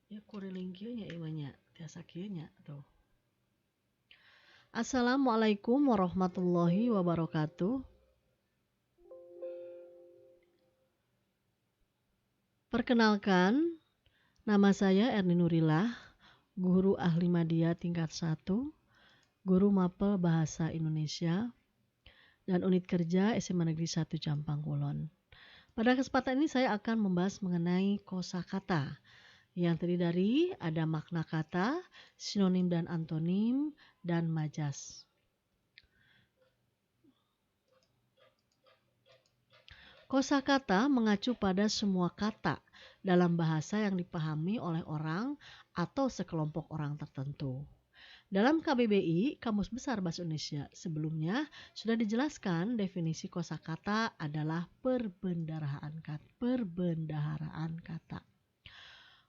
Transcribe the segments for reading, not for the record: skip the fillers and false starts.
Ya kuriling kieu nya ieu nya tiasa kieu nya tuh. Assalamualaikum warahmatullahi wabarakatuh. Perkenalkan, nama saya Erni Nurillah, guru ahli media tingkat 1, guru mapel bahasa Indonesia dan unit kerja SMA Negeri 1 Jampang Kulon. Pada kesempatan ini saya akan membahas mengenai kosakata yang terdiri dari ada makna kata, sinonim dan antonim, dan majas. Kosakata mengacu pada semua kata dalam bahasa yang dipahami oleh orang atau sekelompok orang tertentu. Dalam KBBI, Kamus Besar Bahasa Indonesia, sebelumnya sudah dijelaskan definisi kosakata adalah perbendaharaan kata.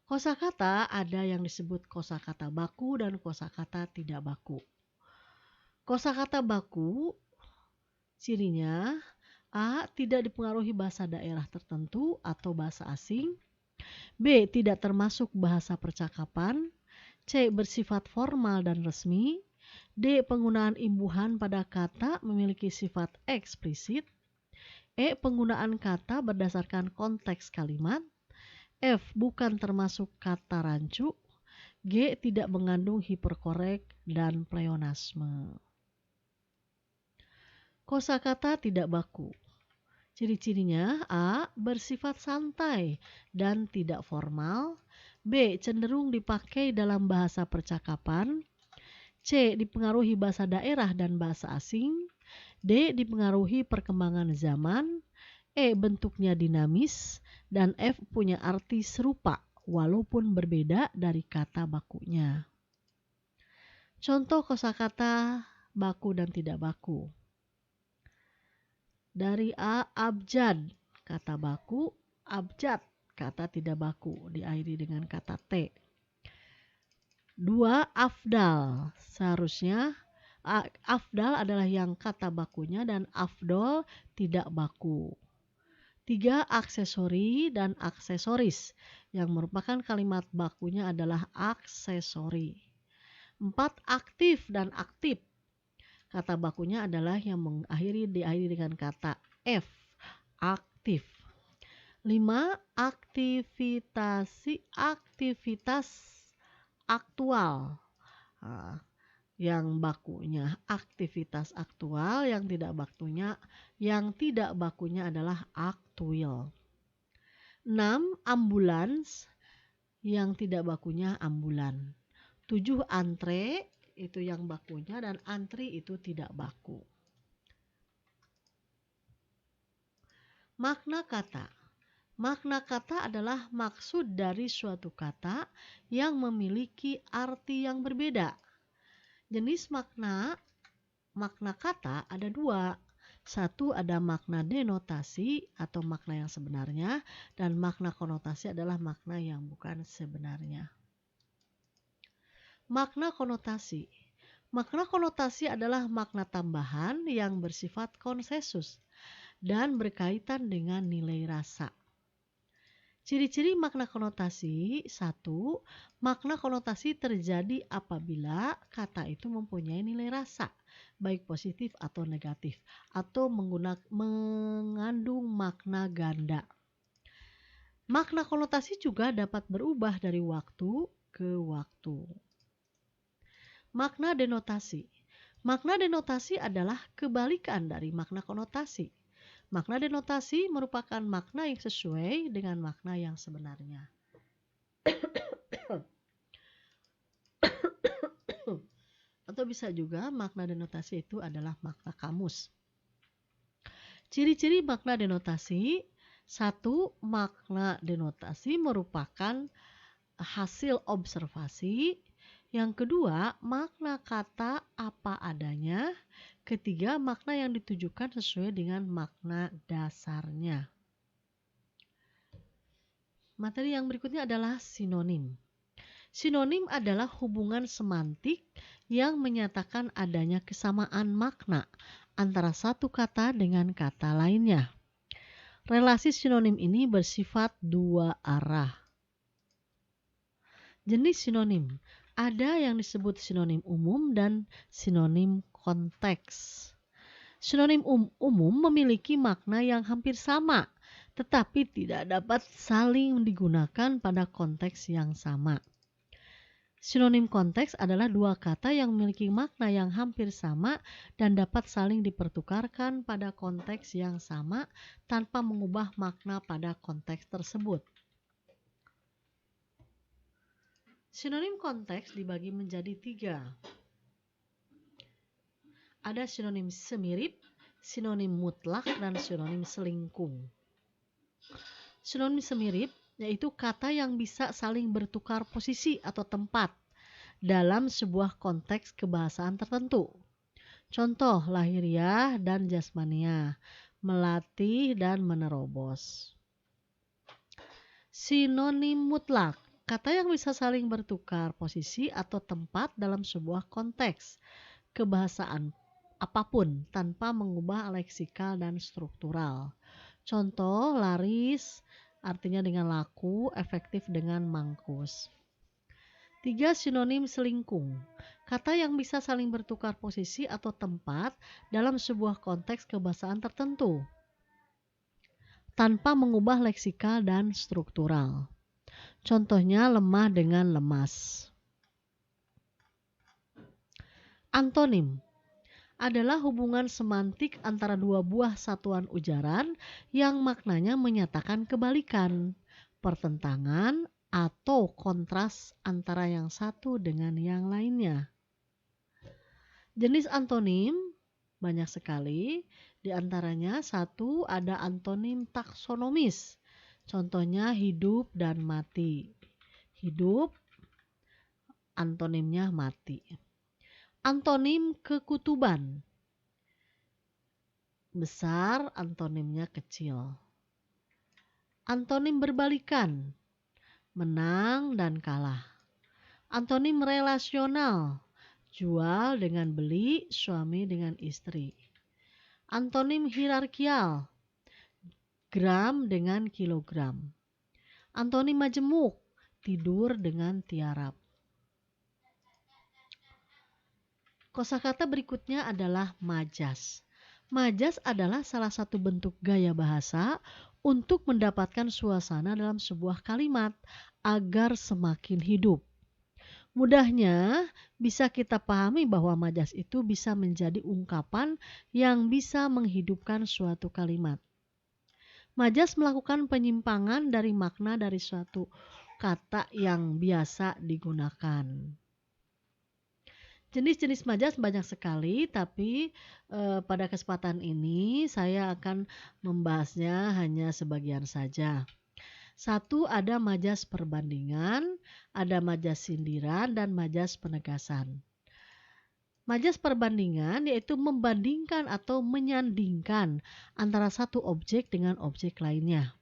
Kosakata ada yang disebut kosakata baku dan kosakata tidak baku. Kosakata baku cirinya A. Tidak dipengaruhi bahasa daerah tertentu atau bahasa asing. B. Tidak termasuk bahasa percakapan. C. Bersifat formal dan resmi. D. Penggunaan imbuhan pada kata memiliki sifat eksplisit. E. Penggunaan kata berdasarkan konteks kalimat. F. Bukan termasuk kata rancu. G. Tidak mengandung hiperkorek dan pleonasme. Kosakata tidak baku. Ciri-cirinya A. Bersifat santai dan tidak formal. B. Cenderung dipakai dalam bahasa percakapan. C. Dipengaruhi bahasa daerah dan bahasa asing. D. Dipengaruhi perkembangan zaman. E. Bentuknya dinamis. Dan F. Punya arti serupa walaupun berbeda dari kata bakunya. Contoh kosakata baku dan tidak baku. Dari A. Abjad, kata baku. Abjad, kata tidak baku, diakhiri dengan kata T. 2. Afdal, seharusnya afdal adalah yang kata bakunya dan afdol tidak baku. 3. Aksesori dan aksesoris, yang merupakan kalimat bakunya adalah aksesori. 4. Aktif dan aktif, kata bakunya adalah yang diakhiri dengan kata F, aktif. 5. Aktivitas aktual, yang bakunya aktivitas aktual, yang tidak bakunya adalah aktuil. 6. Ambulans, yang tidak bakunya ambulan. 7. Antre, itu yang bakunya, dan antri itu tidak baku. Makna kata. Makna kata adalah maksud dari suatu kata yang memiliki arti yang berbeda. Jenis makna kata ada 2. 1 ada makna denotasi atau makna yang sebenarnya, dan makna konotasi adalah makna yang bukan sebenarnya. Makna konotasi. Makna konotasi adalah makna tambahan yang bersifat konsensus dan berkaitan dengan nilai rasa. Ciri-ciri makna konotasi. 1. Makna konotasi terjadi apabila kata itu mempunyai nilai rasa, baik positif atau negatif, atau mengandung makna ganda. Makna konotasi juga dapat berubah dari waktu ke waktu. Makna denotasi. Makna denotasi adalah kebalikan dari makna konotasi. Makna denotasi merupakan makna yang sesuai dengan makna yang sebenarnya. Atau bisa juga makna denotasi itu adalah makna kamus. Ciri-ciri makna denotasi. 1. Makna denotasi merupakan hasil observasi. Yang kedua, makna kata apa adanya. Ketiga, makna yang ditujukan sesuai dengan makna dasarnya. Materi yang berikutnya adalah sinonim. Sinonim adalah hubungan semantik yang menyatakan adanya kesamaan makna antara satu kata dengan kata lainnya. Relasi sinonim ini bersifat dua arah. Jenis sinonim. Ada yang disebut sinonim umum dan sinonim konteks. Sinonim umum memiliki makna yang hampir sama, tetapi tidak dapat saling digunakan pada konteks yang sama. Sinonim konteks adalah dua kata yang memiliki makna yang hampir sama dan dapat saling dipertukarkan pada konteks yang sama tanpa mengubah makna pada konteks tersebut. Sinonim konteks dibagi menjadi 3. Ada sinonim semirip, sinonim mutlak, dan sinonim selingkung. Sinonim semirip yaitu kata yang bisa saling bertukar posisi atau tempat dalam sebuah konteks kebahasaan tertentu. Contoh lahiriah dan jasmaniah, melatih dan menerobos. Sinonim mutlak, kata yang bisa saling bertukar posisi atau tempat dalam sebuah konteks kebahasaan apapun tanpa mengubah leksikal dan struktural. Contoh laris artinya dengan laku, efektif dengan mangkus. 3. Sinonim selingkung, kata yang bisa saling bertukar posisi atau tempat dalam sebuah konteks kebahasaan tertentu tanpa mengubah leksikal dan struktural. Contohnya lemah dengan lemas. Antonim adalah hubungan semantik antara dua buah satuan ujaran yang maknanya menyatakan kebalikan, pertentangan, atau kontras antara yang satu dengan yang lainnya. Jenis antonim banyak sekali, di antaranya 1 ada antonim taksonomis, contohnya hidup dan mati. Hidup, antonimnya mati. Antonim kekutuban, besar, antonimnya kecil. Antonim berbalikan, menang dan kalah. Antonim relasional, jual dengan beli, suami dengan istri. Antonim hierarkial, gram dengan kilogram. Antonim majemuk, tidur dengan tiarap. Kosakata berikutnya adalah majas. Majas adalah salah satu bentuk gaya bahasa untuk mendapatkan suasana dalam sebuah kalimat agar semakin hidup. Mudahnya bisa kita pahami bahwa majas itu bisa menjadi ungkapan yang bisa menghidupkan suatu kalimat. Majas melakukan penyimpangan dari makna dari suatu kata yang biasa digunakan. Jenis-jenis majas banyak sekali, tapi pada kesempatan ini saya akan membahasnya hanya sebagian saja. 1 ada majas perbandingan, ada majas sindiran, dan majas penegasan. Majas perbandingan yaitu membandingkan atau menyandingkan antara satu objek dengan objek lainnya.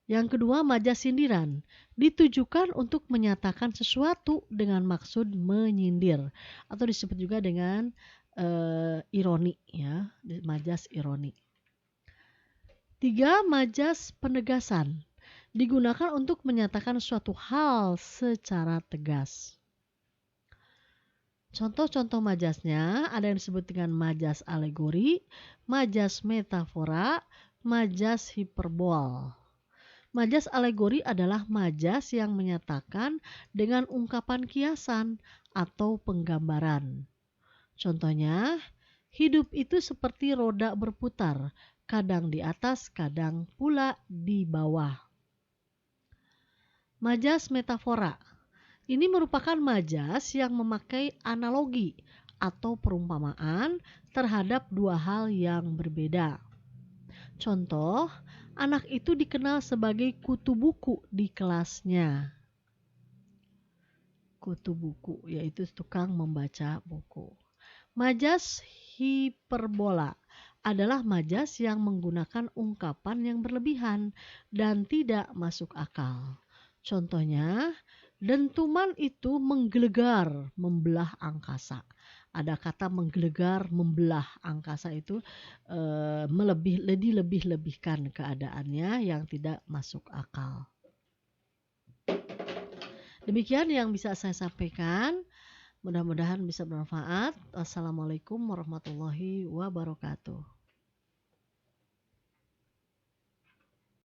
Yang kedua, majas sindiran ditujukan untuk menyatakan sesuatu dengan maksud menyindir atau disebut juga dengan ironi, ya, majas ironi. 3. Majas penegasan digunakan untuk menyatakan suatu hal secara tegas. Contoh-contoh majasnya ada yang disebut dengan majas alegori, majas metafora, majas hiperbol. Majas alegori adalah majas yang menyatakan dengan ungkapan kiasan atau penggambaran. Contohnya, hidup itu seperti roda berputar, kadang di atas, kadang pula di bawah. Majas metafora. Ini merupakan majas yang memakai analogi atau perumpamaan terhadap dua hal yang berbeda. Contoh, anak itu dikenal sebagai kutu buku di kelasnya. Kutu buku yaitu tukang membaca buku. Majas hiperbola adalah majas yang menggunakan ungkapan yang berlebihan dan tidak masuk akal. Contohnya, dentuman itu menggelegar, membelah angkasa. Ada kata menggelegar, membelah angkasa itu lebih-lebihkan keadaannya yang tidak masuk akal. Demikian yang bisa saya sampaikan. Mudah-mudahan bisa bermanfaat. Wassalamualaikum warahmatullahi wabarakatuh.